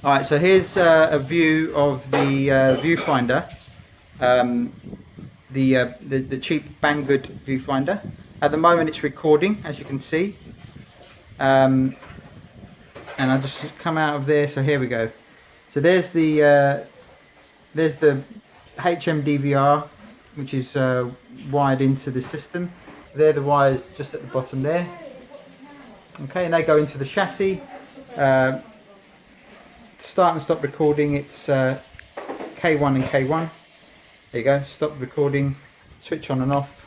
Alright, so here's a view of the Viewfinder, the cheap Banggood Viewfinder. At the moment it's recording, as you can see, and I'll just come out of there. So here we go. So there's the HM DVR, which is wired into the system. So they're the wires just at the bottom there. Okay, and they go into the chassis. Start and stop recording, it's K1 and K1. There you go, stop recording, switch on and off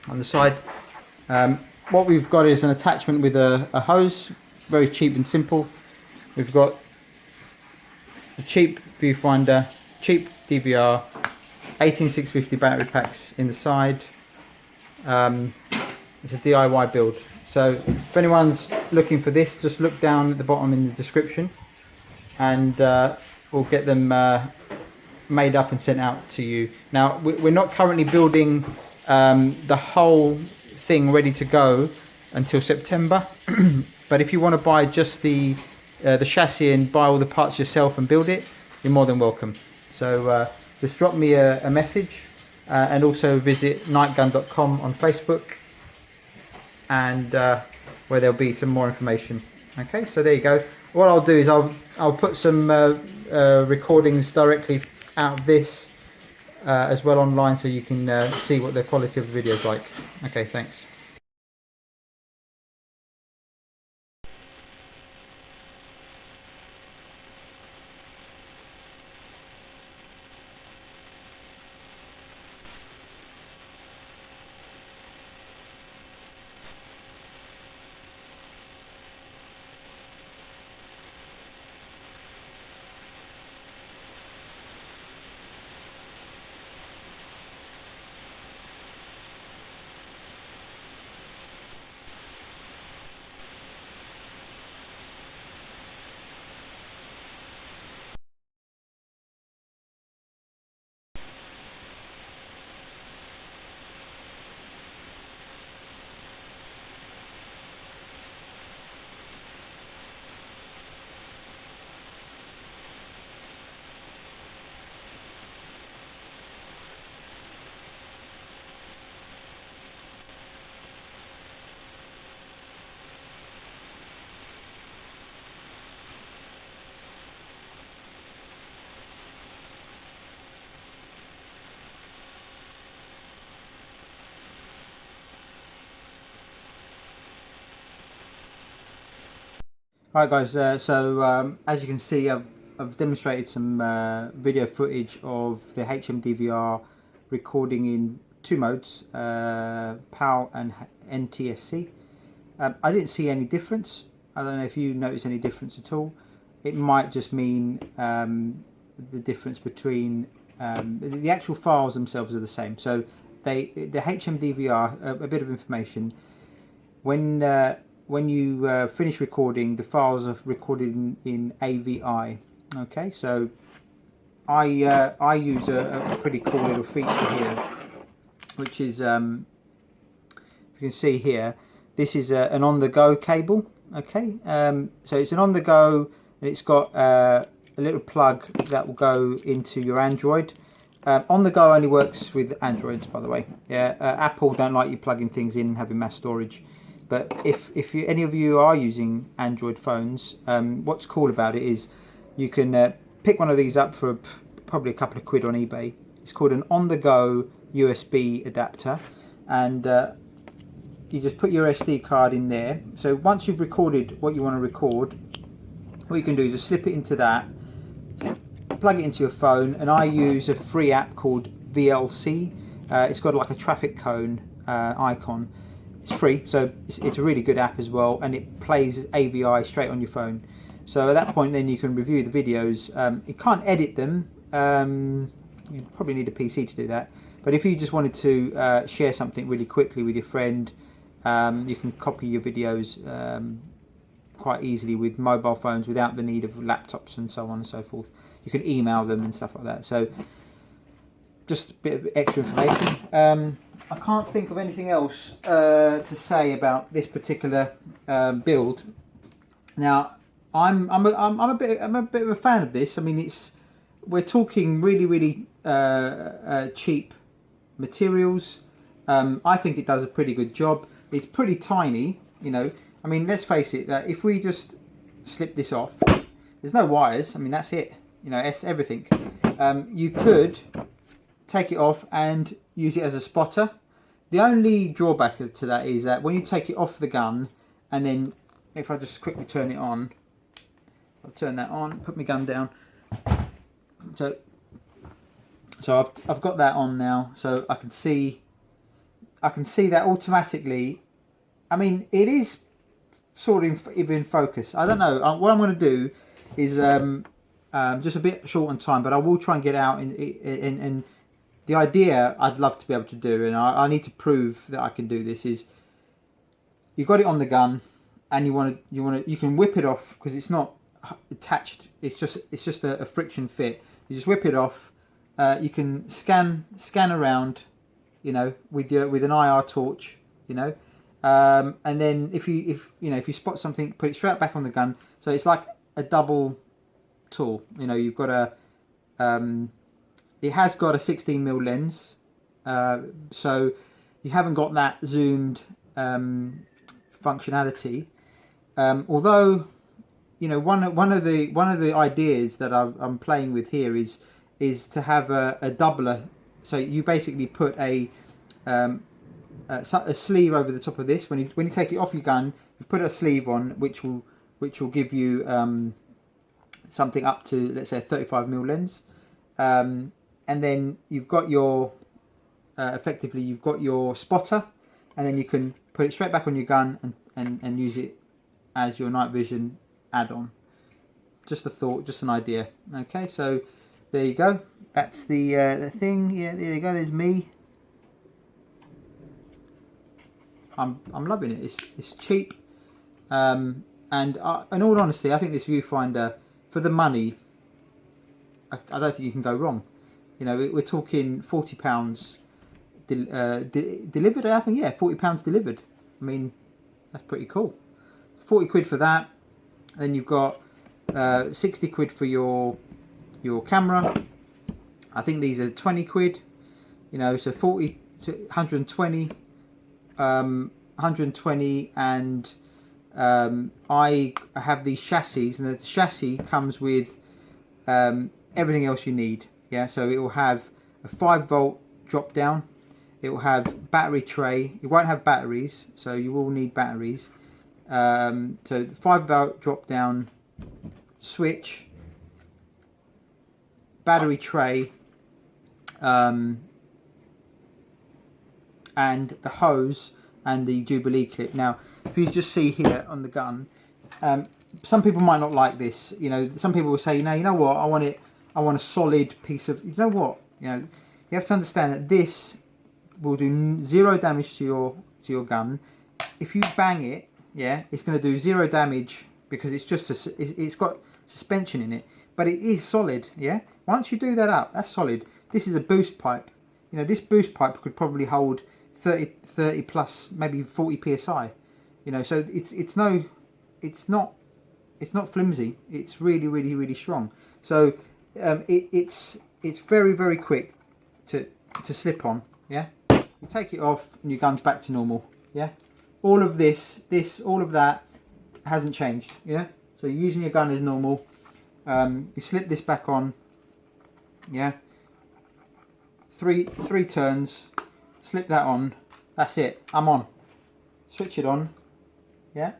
on the side. What we've got is an attachment with a hose, very cheap and simple. We've got a cheap viewfinder, cheap DVR, 18650 battery packs in the side. It's a DIY build. So if anyone's looking for this, just look down at the bottom in the description, and we'll get them made up and sent out to you. Now we're not currently building the whole thing ready to go until September, but if you want to buy just the chassis and buy all the parts yourself and build it, you're more than welcome. So just drop me a message, and also visit nightgun.com on Facebook, and where there'll be some more information. Okay, so there you go. What I'll do is I'll put some recordings directly out of this as well online, so you can see what the quality of the video is like. Okay, thanks. Alright guys, as you can see, I've demonstrated some video footage of the HM DVR recording in two modes, PAL and NTSC. I didn't see any difference. I don't know if you notice any difference at all. It might just mean the difference between the actual files themselves are the same. So the HM DVR, a bit of information, when you finish recording, the files are recorded in AVI. Okay, so I use a pretty cool little feature here, which is, you can see here, this is an on-the-go cable. Okay, so it's an on-the-go, and it's got a little plug that will go into your Android. On-the-go only works with Androids, by the way. Yeah, Apple don't like you plugging things in and having mass storage. But if any of you are using Android phones, what's cool about it is you can pick one of these up for probably a couple of quid on eBay. It's called an on-the-go USB adapter, and you just put your SD card in there. So once you've recorded what you want to record, what you can do is just slip it into that, plug it into your phone, and I use a free app called VLC. It's got like a traffic cone icon. It's free, so it's a really good app as well, and it plays AVI straight on your phone. So at that point then you can review the videos. You can't edit them, you probably need a PC to do that, but if you just wanted to share something really quickly with your friend, you can copy your videos quite easily with mobile phones without the need of laptops and so on and so forth. You can email them and stuff like that. So just a bit of extra information. I can't think of anything else to say about this particular build. Now, I'm a bit of a fan of this. I mean, we're talking really cheap materials. I think it does a pretty good job. It's pretty tiny, you know. I mean, let's face it. If we just slip this off, there's no wires. I mean, that's it. You know, it's everything. You could take it off and use it as a spotter. The only drawback to that is that when you take it off the gun, and then if I just quickly turn it on, I'll turn that on, put my gun down. So I've got that on now, so I can see that automatically. I mean, it is sort of in focus. I don't know. What I'm going to do is just a bit short on time, but I will try and get out in the idea I'd love to be able to do, and I need to prove that I can do this. Is you've got it on the gun, and you can whip it off because it's not attached. It's just a friction fit. You just whip it off. You can scan around, you know, with an IR torch, you know, and then if you spot something, put it straight back on the gun. So it's like a double tool. You know, you've got it has got a 16mm lens, so you haven't got that zoomed functionality. Although, you know, one of the ideas that I'm playing with here is to have a doubler. So you basically put a sleeve over the top of this. When you take it off your gun, you put a sleeve on, which will give you something up to, let's say, a 35mm lens. And then you've got your effectively you've got your spotter, and then you can put it straight back on your gun and use it as your night vision add-on. Just a thought, just an idea. Okay, so there you go. That's the thing. Yeah, there you go. There's me. I'm loving it. It's cheap, and in all honesty, I think this viewfinder, for the money, I don't think you can go wrong. You know, we're talking £40 delivered. I think, yeah, £40 delivered. I mean, that's pretty cool. 40 quid for that. Then you've got 60 quid for your camera. I think these are 20 quid. You know, so 40 to 120, 120, and I have these chassis, and the chassis comes with everything else you need. Yeah, so it will have a 5-volt drop down. It will have battery tray. It won't have batteries, so you will need batteries. So 5-volt drop down, switch, battery tray, and the hose and the Jubilee clip. Now, if you just see here on the gun, some people might not like this. You know, some people will say, no, you know what, I want a solid piece of. You know what, you know, you have to understand that this will do 0 damage to your gun. If you bang it, yeah, it's going to do 0 damage because it's just it's got suspension in it, but it is solid. Yeah, once you do that up, that's solid. This is a boost pipe. You know, this boost pipe could probably hold 30 plus, maybe 40 psi. You know, so it's not flimsy. It's really strong. So it's very quick to slip on. Yeah, you take it off and your gun's back to normal. Yeah, all of all of that hasn't changed. Yeah, so you're using your gun as normal. You slip this back on. Yeah, three turns, slip that on. That's it. I'm on. Switch it on. Yeah,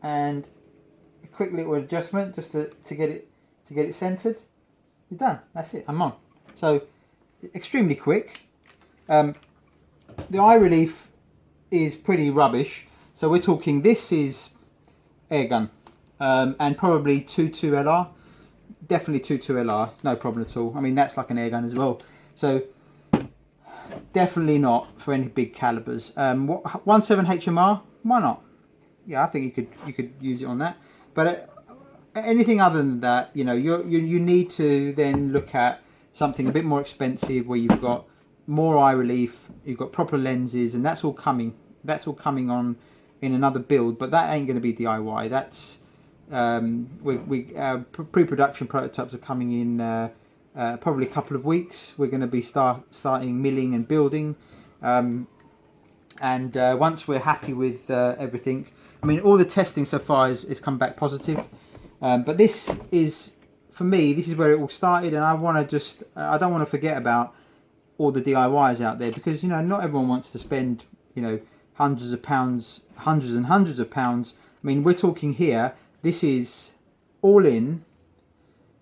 and a quick little adjustment just to get it centered. You're done. That's it. I'm on. So extremely quick. The eye relief is pretty rubbish. So we're talking, this is air gun, and probably 22 LR. Definitely 22 LR, no problem at all. I mean, that's like an air gun as well. So definitely not for any big calibers. 1.7 HMR, why not? Yeah, I think you could use it on that. But anything other than that, you know, you need to then look at something a bit more expensive where you've got more eye relief, you've got proper lenses, and that's all coming. That's all coming on in another build, but that ain't going to be DIY. That's pre-production prototypes are coming in probably a couple of weeks. We're going to be starting milling and building, and once we're happy with everything, I mean, all the testing so far is come back positive, but this is, for me, this is where it all started, and I want to just, I don't want to forget about all the DIYs out there, because, you know, not everyone wants to spend, you know, hundreds of pounds, hundreds and hundreds of pounds. I mean, we're talking here, this is all in.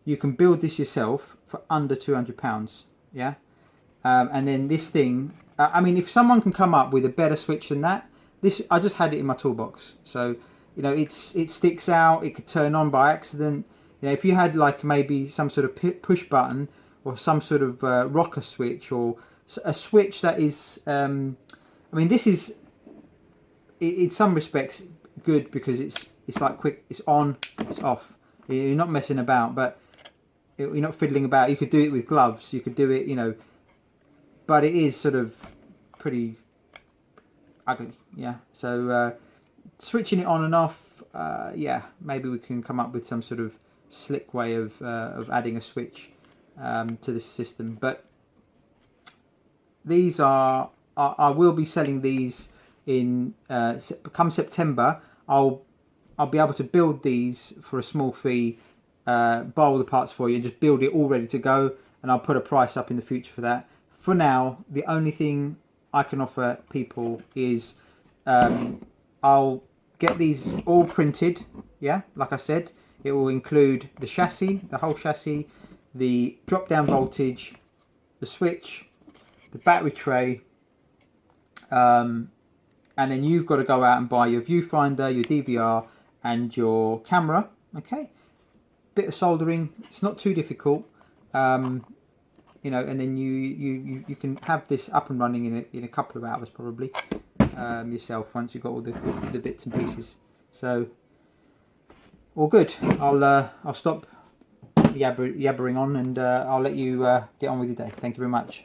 You can build this yourself for under £200, yeah? And then this thing, I mean, if someone can come up with a better switch than that, this, I just had it in my toolbox. So, you know, it sticks out, it could turn on by accident. You know, if you had like maybe some sort of push button or some sort of rocker switch, or a switch that is, I mean, this is, in some respects, good, because it's like quick, it's on, it's off. You're not messing about, but you're not fiddling about. You could do it with gloves, you could do it, you know, but it is sort of pretty ugly, yeah. So switching it on and off, yeah, maybe we can come up with some sort of slick way of adding a switch to this system. But these are, I will be selling these in come September. I'll be able to build these for a small fee, buy all the parts for you, and just build it all ready to go, and I'll put a price up in the future for that. For now, the only thing I can offer people is I'll get these all printed, yeah, like I said. It will include the chassis, the whole chassis, the drop down voltage, the switch, the battery tray, and then you've got to go out and buy your viewfinder, your DVR, and your camera. Okay, bit of soldering, it's not too difficult, you know, and then you can have this up and running in a couple of hours probably, yourself, once you've got all the bits and pieces. So all good. I'll stop yabbering on, and I'll let you get on with your day. Thank you very much.